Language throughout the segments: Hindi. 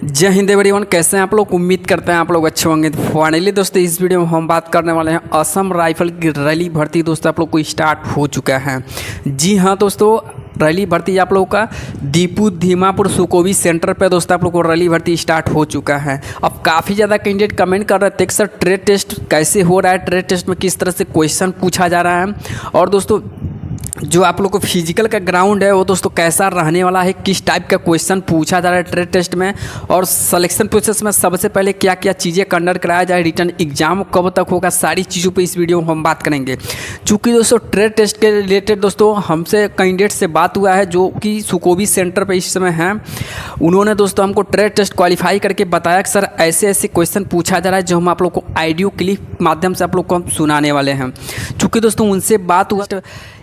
जय हिंद एवरीवन, कैसे हैं आप लोग। उम्मीद करते हैं आप लोग अच्छे होंगे। फाइनली दोस्तों इस वीडियो में हम बात करने वाले हैं असम राइफल की रैली भर्ती दोस्तों आप लोग को स्टार्ट हो चुका है। जी हाँ दोस्तों, रैली भर्ती आप लोगों का दीपू धीमापुर सुकोवी सेंटर पे दोस्तों आप लोग को रैली भर्ती स्टार्ट हो चुका है। अब काफ़ी ज़्यादा कैंडिडेट कमेंट कर रहे थे कि सर ट्रेड टेस्ट कैसे हो रहा है, ट्रेड टेस्ट में किस तरह से क्वेश्चन पूछा जा रहा है, और दोस्तों जो आप लोग को फिजिकल का ग्राउंड है वो दोस्तों कैसा रहने वाला है, किस टाइप का क्वेश्चन पूछा जा रहा है ट्रेड टेस्ट में, और सिलेक्शन प्रोसेस में सबसे पहले क्या क्या चीज़ें कंडक्ट कराया जाए, रिटर्न एग्जाम कब तक होगा, सारी चीज़ों पे इस वीडियो में हम बात करेंगे। चूँकि दोस्तों ट्रेड टेस्ट के रिलेटेड दोस्तों हमसे कैंडिडेट से बात हुआ है जो कि सुकोवी सेंटर पर इस समय हैं। उन्होंने दोस्तों हमको ट्रेड टेस्ट क्वालिफाई करके बताया कि सर ऐसे ऐसे क्वेश्चन पूछा जा रहा है जो हम आप लोग को ऑडियो क्लिप माध्यम से आप लोग को हम सुनाने वाले हैं। चूँकि दोस्तों उनसे बात हुआ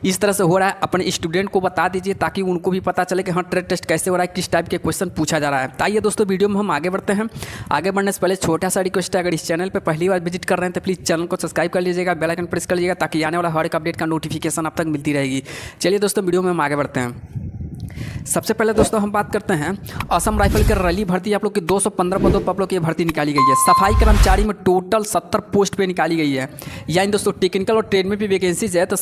इस तरह से हो रहा है, अपने स्टूडेंट को बता दीजिए ताकि उनको भी पता चले कि हाँ ट्रेड टेस्ट कैसे हो रहा है, किस टाइप के क्वेश्चन पूछा जा रहा है। ताइए दोस्तों वीडियो में हम आगे बढ़ते हैं। आगे बढ़ने से पहले छोटा सा रिक्वेस्ट है, अगर इस चैनल पर पहली बार विजिट कर रहे हैं तो प्लीज़ चैनल को सब्सक्राइब कर लीजिएगा, बेल आइकन प्रेस कर लीजिएगा ताकि आने वाला हर एक अपडेट का नोटिफिकेशन आप तक मिलती रहेगी। चलिए दोस्तों वीडियो में हम आगे बढ़ते हैं। सबसे पहले दोस्तों हम बात करते हैं असम राइफल की रैली भर्ती आप लोग की 215 पदों पर आप लोग की भर्ती निकाली गई है। सफाई कर्मचारी में टोटल 70 पोस्ट पे निकाली गई है। यानी दोस्तों टेक्निकल और ट्रेड में भी वैकेंसीज है, तो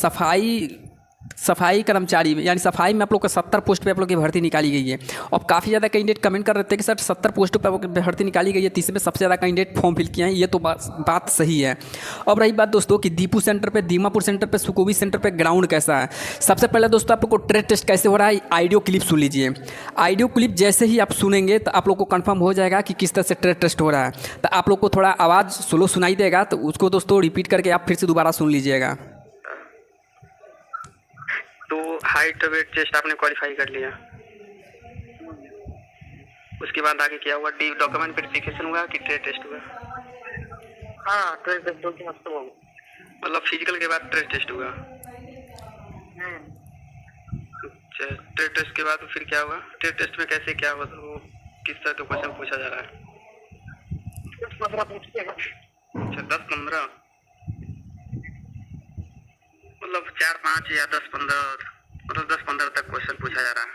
सफाई कर्मचारी में यानी सफाई में आप लोग का 70 पोस्ट पे आप लोग की भर्ती निकाली गई है। और काफ़ी ज़्यादा कैंडिडेट कमेंट कर रहे थे कि सर 70 पोस्ट पे भर्ती निकाली गई है, तीसरे में सबसे ज़्यादा कैंडिडेट फॉर्म फिल किए हैं, ये तो बात सही है। अब रही बात दोस्तों कि दीपू सेंटर पे, दीमापुर सेंटर पे, सुकोवी सेंटर पे ग्राउंड कैसा है। सबसे पहले दोस्तों आप लोग को ट्रेड टेस्ट कैसे हो रहा है ऑडियो क्लिप सुन लीजिए। ऑडियो क्लिप जैसे ही आप सुनेंगे तो आप लोग को कन्फर्म हो जाएगा कि किस तरह से ट्रेड टेस्ट हो रहा है। तो आप लोग को थोड़ा आवाज़ स्लो सुनाई देगा, तो उसको दोस्तों रिपीट करके आप फिर से दोबारा सुन लीजिएगा। तो हाइट वेट चेस्ट आपने क्वालिफाई कर लिया, उसके बाद आगे क्या हुआ? डॉक्यूमेंट वेरिफिकेशन हुआ कि ट्रेड टेस्ट हुआ? हाँ, ट्रेड टेस्ट दो की मस्त हो। मतलब फिजिकल के बाद ट्रेड टेस्ट हुआ? अच्छा, ट्रेड टेस्ट के बाद फिर क्या हुआ? ट्रेड टेस्ट में कैसे क्या हुआ, तो किस तरह का क्वेश्चन पूछा जा रहा है? 10-15 पूछते हैं। अच्छा 10-15, मतलब 4-5 या 10-15, मतलब 10-15 तक क्वेश्चन पूछा जा रहा है।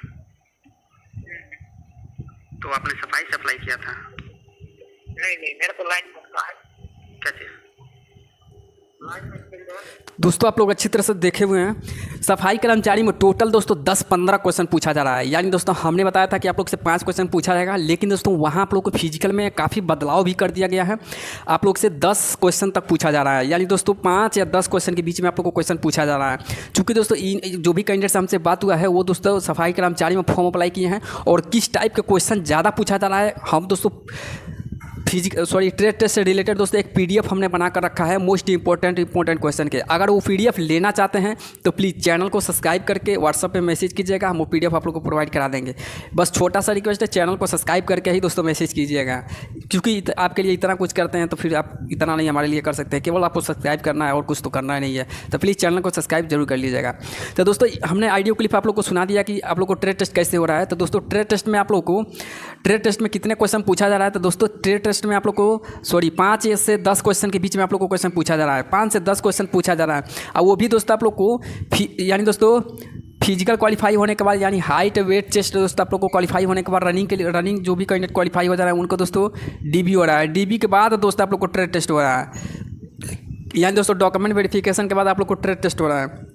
तो आपने सफाई से अप्लाई किया था? नहीं, मेरा तो लाइन पक्का है। क्या चीज? दोस्तों आप लोग अच्छी तरह से देखे हुए हैं, सफाई कर्मचारी में टोटल दोस्तों 10-15 क्वेश्चन पूछा जा रहा है। यानी दोस्तों हमने बताया था कि आप लोग से 5 क्वेश्चन पूछा जाएगा, लेकिन दोस्तों वहाँ आप लोग को फिजिकल में काफ़ी बदलाव भी कर दिया गया है। आप लोग से 10 क्वेश्चन तक पूछा जा रहा है। यानी दोस्तों 5 या 10 क्वेश्चन के बीच में आप लोग को क्वेश्चन पूछा जा रहा है। चूँकि दोस्तों जो भी कैंडिडेट से हमसे बात हुआ है वो दोस्तों सफाई कर्मचारी में फॉर्म अप्लाई किए हैं, और किस टाइप का क्वेश्चन ज़्यादा पूछा जा रहा है हम दोस्तों ट्रेड टेस्ट से रिलेटेड दोस्तों एक पीडीएफ हमने बना कर रखा है मोस्ट इंपॉर्टेंट क्वेश्चन के। अगर वो पीडीएफ लेना चाहते हैं तो प्लीज़ चैनल को सब्सक्राइब करके व्हाट्सएप पे मैसेज कीजिएगा, हम वो पीडीएफ आप लोग को प्रोवाइड करा देंगे। बस छोटा सा रिक्वेस्ट है, चैनल को सब्सक्राइब करके ही दोस्तों मैसेज कीजिएगा, क्योंकि आपके लिए इतना कुछ करते हैं तो फिर आप इतना नहीं हमारे लिए कर सकते हैं। केवल आपको सब्सक्राइब करना है और कुछ तो करना ही नहीं है, तो प्लीज़ चैनल को सब्सक्राइब जरूर कर लीजिएगा। तो दोस्तों हमने ऑडियो क्लिप आप लोग को सुना दिया कि आप लोग को ट्रेड टेस्ट कैसे हो रहा है। तो दोस्तों ट्रेड टेस्ट में आप लोग को ट्रेड टेस्ट में कितने क्वेश्चन पूछा जा रहा है, तो दोस्तों ट्रेड टेस्ट में आप लोग को 5 से 10 क्वेश्चन के बीच में आप लोग को क्वेश्चन पूछा जा रहा है। 5 से 10 क्वेश्चन पूछा जा रहा है, और वो भी दोस्तों आप लोग को यानी दोस्तों फिजिकल क्वालिफाई होने के बाद, यानी हाइट वेट चेस्ट दोस्तों आप लोग को क्वालिफाई होने के बाद रनिंग के लिए जो भी कैंडिडेट क्वालिफाई हो जा रहा है उनको दोस्तों डीबी हो रहा है। डीबी के बाद दोस्तों आप लोग को ट्रेड टेस्ट हो रहा है। यानी दोस्तों डॉक्यूमेंट वेरिफिकेशन के बाद आप लोग को ट्रेड टेस्ट हो रहा है।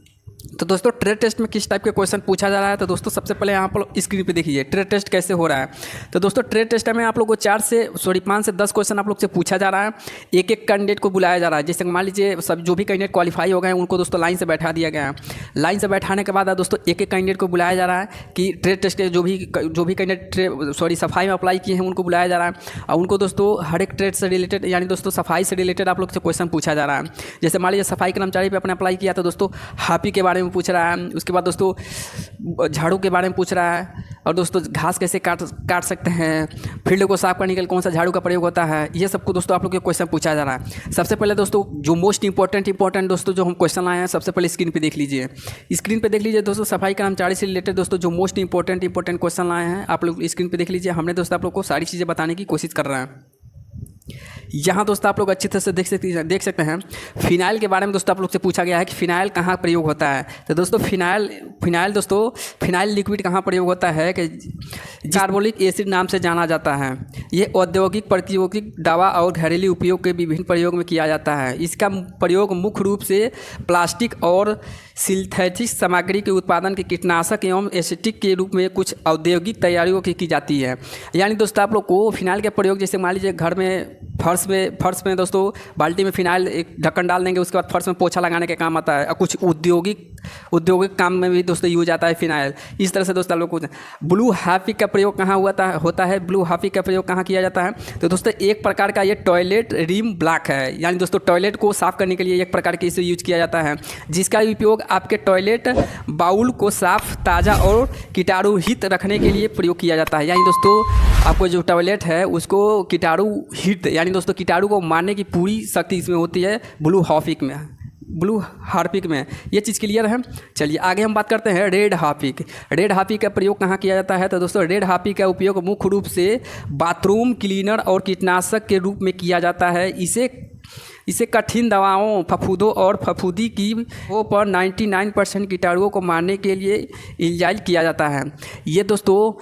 तो दोस्तों ट्रेड टेस्ट में किस टाइप के क्वेश्चन पूछा जा रहा है, तो दोस्तों सबसे पहले यहाँ पर स्क्रीन पे देखिए ट्रेड टेस्ट कैसे हो रहा है। तो दोस्तों ट्रेड टेस्ट में आप लोग को 5 से 10 क्वेश्चन आप लोग से पूछा जा रहा है। एक एक कैंडिडेट को बुलाया जा रहा है। जैसे मान लीजिए सब जो भी कैंडिडेट क्वालिफाई हो गए हैं उनको दोस्तों लाइन से बैठा दिया गया है। लाइन से बैठाने के बाद दोस्तों एक एक कैंडिडेट को बुलाया जा रहा है कि ट्रेड टेस्ट के जो भी कैंडिडेट सफाई में अप्लाई किए हैं उनको बुलाया जा रहा है, और उनको दोस्तों हर एक ट्रेड से रिलेटेड यानी दोस्तों सफाई से रिलेटेड आप लोग से क्वेश्चन पूछा जा रहा है। जैसे मान लीजिए सफाई कर्मचारी पे अपने अप्लाई किया तो दोस्तों हापी के बारे में पूछ रहा है, उसके बाद दोस्तों झाड़ू के बारे में पूछ रहा है, और दोस्तों घास कैसे काट सकते हैं, फील्ड को साफ करने के लिए कौन सा झाड़ू का प्रयोग होता है, ये सबको दोस्तों आप लोग के क्वेश्चन पूछा जा रहा है। सबसे पहले दोस्तों जो मोस्ट इंपॉर्टेंट दोस्तों जो हम क्वेश्चन लाए हैं, सबसे पहले स्क्रीन पे देख लीजिए। स्क्रीन पे देख लीजिए दोस्तों सफाई कर्मचारी से रिलेटेड दोस्तों जो मोस्ट इंपॉर्टेंट क्वेश्चन लाए हैं आप लोग स्क्रीन पे देख लीजिए। हमने दोस्तों आप लोग को सारी चीज़ें बताने की कोशिश कर रहे हैं। यहाँ दोस्तों आप लोग अच्छी तरह से देख सकते हैं फिनाइल के बारे में दोस्तों आप लोग से पूछा गया है कि फिनाइल कहाँ प्रयोग होता है। तो दोस्तों फिनाइल लिक्विड कहाँ प्रयोग होता है कि कार्बोलिक एसिड नाम से जाना जाता है। ये औद्योगिक प्रतियोगिक दवा और घरेलू उपयोग के विभिन्न प्रयोग में किया जाता है। इसका प्रयोग मुख्य रूप से प्लास्टिक और सिंथेटिक सामग्री के उत्पादन के कीटनाशक एवं एसिटिक के रूप में कुछ औद्योगिक तैयारियों की जाती है। यानी दोस्तों आप लोग को फिनाइल का प्रयोग जैसे मान लीजिए घर में फर्श में दोस्तों बाल्टी में फिनाइल एक ढक्कन डाल देंगे, उसके बाद फर्श में पोछा लगाने के काम आता है। और कुछ औद्योगिक काम में भी दोस्तों यूज आता है फिनाइल। इस तरह से दोस्तों आप लोग को ब्लू हार्पिक का प्रयोग कहाँ होता है ब्लू हार्पिक का प्रयोग कहाँ किया जाता है। तो दोस्तों एक प्रकार का ये टॉयलेट रिम ब्लॉक है, यानी दोस्तों टॉयलेट को साफ करने के लिए एक प्रकार के इसे यूज किया जाता है, जिसका उपयोग आपके टॉयलेट बाउल को साफ, ताज़ा और कीटाणु रहित रखने के लिए प्रयोग किया जाता है। यानी दोस्तों आपको जो टॉयलेट है उसको कीटाणु रहित, यानी दोस्तों कीटाणु को मारने की पूरी शक्ति इसमें होती है ब्लू हार्पिक में। ये चीज़ क्लियर है। चलिए आगे हम बात करते हैं रेड हार्पिक का प्रयोग कहाँ किया जाता है। तो दोस्तों रेड हार्पिक का उपयोग मुख्य रूप से बाथरूम क्लीनर और कीटनाशक के रूप में किया जाता है। इसे कठिन दवाओं, फफूंदों और फफूंदी की पर 99% कीटाणुओं को मारने के लिए इस्तेमाल किया जाता है। ये दोस्तों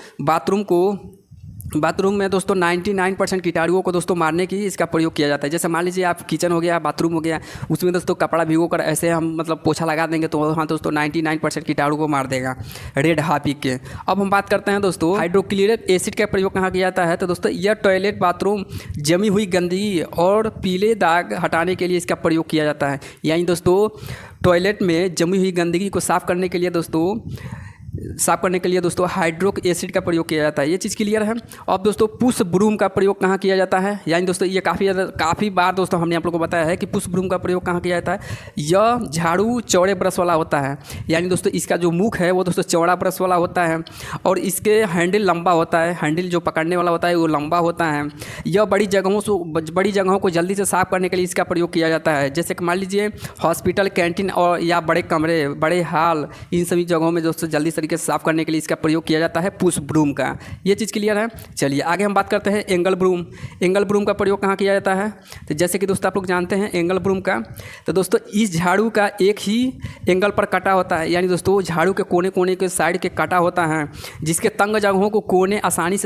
बाथरूम में दोस्तों 99% कीटाणुओं को दोस्तों मारने की इसका प्रयोग किया जाता है। जैसे मान लीजिए आप किचन हो गया, बाथरूम हो गया, उसमें दोस्तों कपड़ा भिगो कर ऐसे हम पोछा लगा देंगे तो वहाँ दोस्तों 99% कीटाणु को मार देगा रेड हार्पिक के। अब हम बात करते हैं दोस्तों हाइड्रोक्लोरिक एसिड का प्रयोग कहाँ किया जाता है। तो दोस्तों यह टॉयलेट बाथरूम जमी हुई गंदगी और पीले दाग हटाने के लिए इसका प्रयोग किया जाता है। यानी दोस्तों टॉयलेट में जमी हुई गंदगी को साफ़ करने के लिए दोस्तों हाइड्रोक्लोरिक एसिड का प्रयोग किया जाता है। ये चीज़ क्लियर है। अब दोस्तों पुश ब्रूम का प्रयोग कहाँ किया जाता है। यानी दोस्तों ये काफ़ी बार दोस्तों हमने आप लोगों को बताया है कि पुश ब्रूम का प्रयोग कहाँ किया जाता है। यह झाड़ू चौड़े ब्रश वाला होता है, यानी दोस्तों इसका जो मुख है वो दोस्तों चौड़ा ब्रश वाला होता है और इसके हैंडल लंबा होता है, हैंडल जो पकड़ने वाला होता है वो लंबा होता है। यह बड़ी जगहों को जल्दी से साफ़ करने के लिए इसका प्रयोग किया जाता है। जैसे कि मान लीजिए हॉस्पिटल, कैंटीन और या बड़े कमरे, बड़े हॉल, इन सभी जगहों में दोस्तों जल्दी तरीके से साफ करने के लिए इसका प्रयोग किया जाता है पुश ब्रूम का। ये चीज़ क्लियर है। चलिए आगे हम बात करते हैं एंगल ब्रूम का प्रयोग कहाँ किया जाता है। तो जैसे कि दोस्तों आप लोग जानते हैं एंगल ब्रूम का, तो दोस्तों इस झाड़ू का एक ही एंगल पर कटा होता है, यानी दोस्तों झाड़ू के कोने कोने के साइड के कटा होता है, जिसके तंग जगहों को कोने आसानी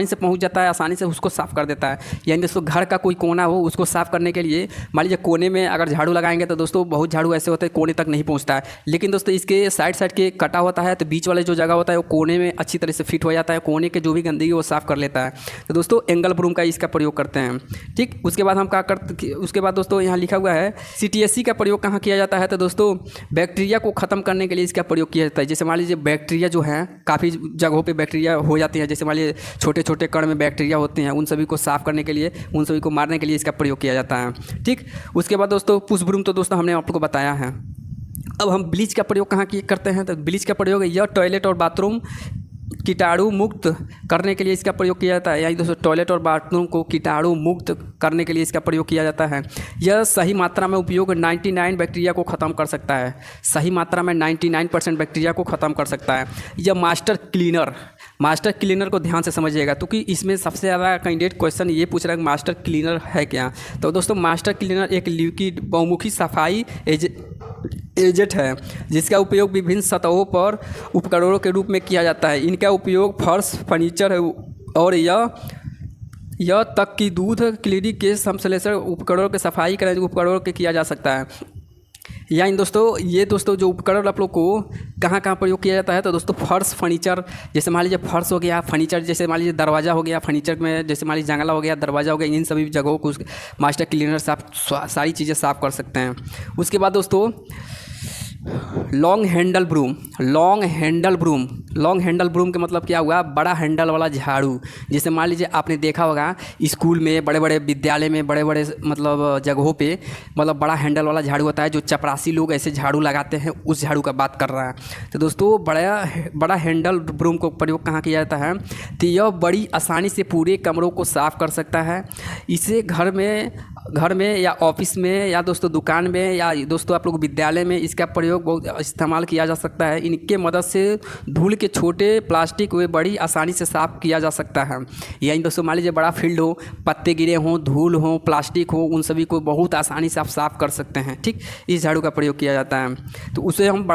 से पहुंच जाता है, आसानी से उसको साफ़ कर देता है। यानी दोस्तों घर का कोई कोना हो उसको साफ़ करने के लिए मान लीजिए कोने में अगर झाड़ू लगाएंगे तो दोस्तों बहुत झाड़ू ऐसे होते हैं कोने तक नहीं पहुंचता है, लेकिन दोस्तों इसके साइड के कटा होता है तो बीच वाले जो जगह होता है वो कोने में अच्छी तरह से फिट हो जाता है, कोने के जो भी गंदगी वो साफ़ कर लेता है। तो दोस्तों एंगल ब्रूम का इसका प्रयोग करते हैं। ठीक, उसके बाद दोस्तों यहाँ लिखा हुआ है CTSC का प्रयोग कहाँ किया जाता है। तो दोस्तों बैक्टीरिया को ख़त्म करने के लिए इसका प्रयोग किया जाता है। जैसे मान लीजिए बैक्टीरिया जो है काफ़ी जगहों पर बैक्टीरिया हो जाती है, जैसे मान लीजिए छोटे छोटे कण में बैक्टीरिया होते हैं, उन सभी को साफ़ करने के लिए, उन सभी को मारने के लिए इसका प्रयोग किया जाता है। ठीक, उसके बाद दोस्तों पुश ब्रूम तो दोस्तों हमने आप लोगों को बताया है। अब हम ब्लीच का प्रयोग कहाँ करते हैं। तो ब्लीच का प्रयोग यह टॉयलेट और बाथरूम कीटाणु मुक्त करने के लिए इसका प्रयोग किया जाता है। यानी दोस्तों टॉयलेट और बाथरूम को कीटाणु मुक्त करने के लिए इसका प्रयोग किया जाता है। यह सही मात्रा में उपयोग 99 बैक्टीरिया को ख़त्म कर सकता है, सही मात्रा में 99% बैक्टीरिया को ख़त्म कर सकता है। यह मास्टर क्लीनर को ध्यान से समझिएगा, क्योंकि इसमें सबसे ज़्यादा कैंडिडेट क्वेश्चन ये पूछ रहा है कि मास्टर क्लीनर है क्या। तो दोस्तों मास्टर क्लीनर एक लिक्विड बहुमुखी सफाई एजेंट है, जिसका उपयोग विभिन्न सतहों पर उपकरणों के रूप में किया जाता है। इनका उपयोग फर्श, फर्नीचर और यह तक कि दूध, क्लीनिक के संश्लेषण उपकरणों के सफाई करने उपकरणों के किया जा सकता है। यानी दोस्तों जो उपकरण आप लोग को कहाँ प्रयोग किया जाता है। तो दोस्तों फर्श, फर्नीचर, जैसे मान लीजिए फर्श हो गया, फर्नीचर जैसे मान लीजिए दरवाज़ा हो गया, फर्नीचर में जैसे मान लीजिए जंगला हो गया, दरवाज़ा हो गया, इन सभी जगहों को मास्टर क्लीनर सारी चीज़ें साफ़ कर सकते हैं। उसके बाद दोस्तों लॉन्ग हैंडल ब्रूम का मतलब क्या हुआ, बड़ा हैंडल वाला झाड़ू। जैसे मान लीजिए आपने देखा होगा स्कूल में, बड़े बड़े विद्यालय में, बड़े बड़े जगहों पे बड़ा हैंडल वाला झाड़ू होता है, जो चपरासी लोग ऐसे झाड़ू लगाते हैं, उस झाड़ू का बात कर रहा है। तो दोस्तों बड़ा हैंडल ब्रूम को प्रयोग कहाँ किया जाता है। तो यह बड़ी आसानी से पूरे कमरों को साफ़ कर सकता है। इसे घर में घर में या ऑफिस में या दोस्तों दुकान में या दोस्तों आप लोग विद्यालय में इसका प्रयोग बहुत इस्तेमाल किया जा सकता है। इनके मदद से धूल के छोटे प्लास्टिक वे बड़ी आसानी से साफ़ किया जा सकता है। यानी दोस्तों मान लीजिए बड़ा फील्ड हो, पत्ते गिरे हों, धूल हो, प्लास्टिक हो, उन सभी को बहुत आसानी से आप साफ़ कर सकते हैं। ठीक, इस झाड़ू का प्रयोग किया जाता है, तो उसे हम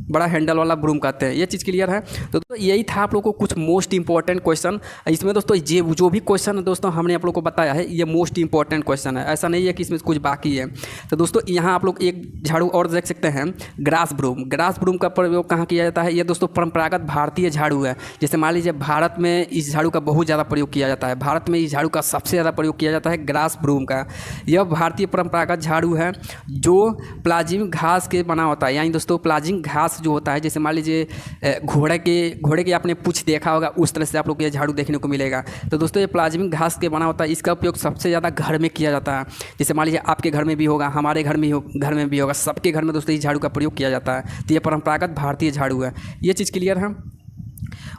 बड़ा हैंडल वाला ब्रूम कहते हैं। ये चीज़ क्लियर है। तो यही था आप लोगों को कुछ मोस्ट इंपॉर्टेंट क्वेश्चन। इसमें दोस्तों जो भी क्वेश्चन है दोस्तों हमने आप लोगों को बताया है, ये मोस्ट इंपॉर्टेंट क्वेश्चन है, ऐसा नहीं है कि इसमें कुछ बाकी है। तो दोस्तों यहाँ आप लोग एक झाड़ू और देख सकते हैं, ग्रास ब्रूम। ग्रास ब्रूम का प्रयोग कहाँ किया जाता है? ये दोस्तों परंपरागत भारतीय झाड़ू है। जैसे मान लीजिए भारत में इस झाड़ू का बहुत ज़्यादा प्रयोग किया जाता है। भारत में इस झाड़ू का सबसे ज़्यादा प्रयोग किया जाता है ग्रास ब्रूम का। यह भारतीय परंपरागत झाड़ू है जो प्लाजिम घास के बना होता है। यानी दोस्तों प्लाजिम घास जो होता है, जैसे मान लीजिए घोड़े के आपने पूंछ देखा होगा, उस तरह से आप लोग को ये झाड़ू देखने को मिलेगा। तो दोस्तों ये प्लाज्मिक घास के बना होता है। इसका उपयोग सबसे ज़्यादा घर में किया जाता है। जैसे मान लीजिए आपके घर में भी होगा, हमारे घर में भी होगा, सबके घर में दोस्तों इस झाड़ू का प्रयोग किया जाता है। तो ये परंपरागत भारतीय झाड़ू है। ये चीज़ क्लियर है।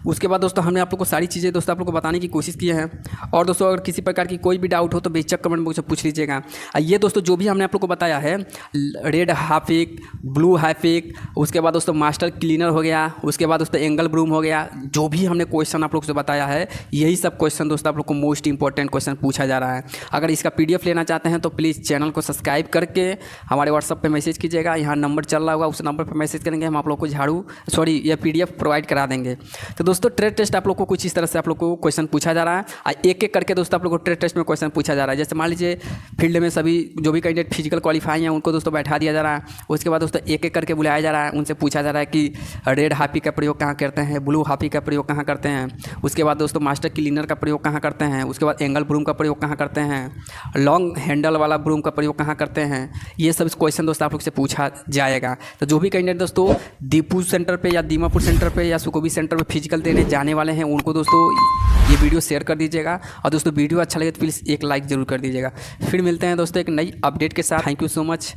उसके बाद दोस्तों हमने आप लोग को सारी चीज़ें दोस्तों आप लोग को बताने की कोशिश की है। और दोस्तों अगर किसी प्रकार की कोई भी डाउट हो तो बेशक कमेंट बॉक्स में पूछ लीजिएगा। ये दोस्तों जो भी हमने आप लोग को बताया है, रेड हार्पिक, ब्लू हार्पिक, उसके बाद दोस्तों मास्टर क्लीनर हो गया, उसके बाद दोस्तों एंगल ब्रूम हो गया, जो भी हमने क्वेश्चन आप लोग से बताया है, यही सब क्वेश्चन दोस्तों आप लोग को मोस्ट इंपॉर्टेंट क्वेश्चन पूछा जा रहा है। अगर इसका PDF लेना चाहते हैं तो प्लीज़ चैनल को सब्सक्राइब करके हमारे व्हाट्सअप पर मैसेज कीजिएगा। यहाँ नंबर चल रहा होगा, उस नंबर पर मैसेज करेंगे, हम आप लोग को ये PDF प्रोवाइड करा देंगे। तो दोस्तों ट्रेड टेस्ट आप लोग को कुछ इस तरह से आप लोग को क्वेश्चन पूछा जा रहा है। एक एक करके दोस्तों आप लोग को ट्रेड टेस्ट में क्वेश्चन पूछा जा रहा है। जैसे मान लीजिए फील्ड में सभी जो भी कैंडिडेट फिजिकल क्वालिफाई हैं उनको दोस्तों बैठा दिया जा रहा है। उसके बाद दोस्तों एक एक करके बुलाया जा रहा है, उनसे पूछा जा रहा है कि रेड हार्पिक का प्रयोग कहाँ करते हैं, ब्लू हार्पिक का प्रयोग कहाँ करते हैं, उसके बाद दोस्तों मास्टर क्लीनर का प्रयोग कहाँ करते हैं, उसके बाद एंगल ब्रूम का प्रयोग कहाँ करते हैं, लॉन्ग हैंडल वाला ब्रूम का प्रयोग कहाँ करते हैं। ये सब क्वेश्चन दोस्तों आप लोग से पूछा जाएगा। तो जो भी कैंडिडेट दोस्तों दीपू सेंटर पर या दीमापुर सेंटर पर या सुकोबी सेंटर पर फिजिकल देने जाने वाले हैं, उनको दोस्तों ये वीडियो शेयर कर दीजिएगा। और दोस्तों वीडियो अच्छा लगे तो प्लीज़ एक लाइक ज़रूर कर दीजिएगा। फिर मिलते हैं दोस्तों एक नई अपडेट के साथ। Thank you so much.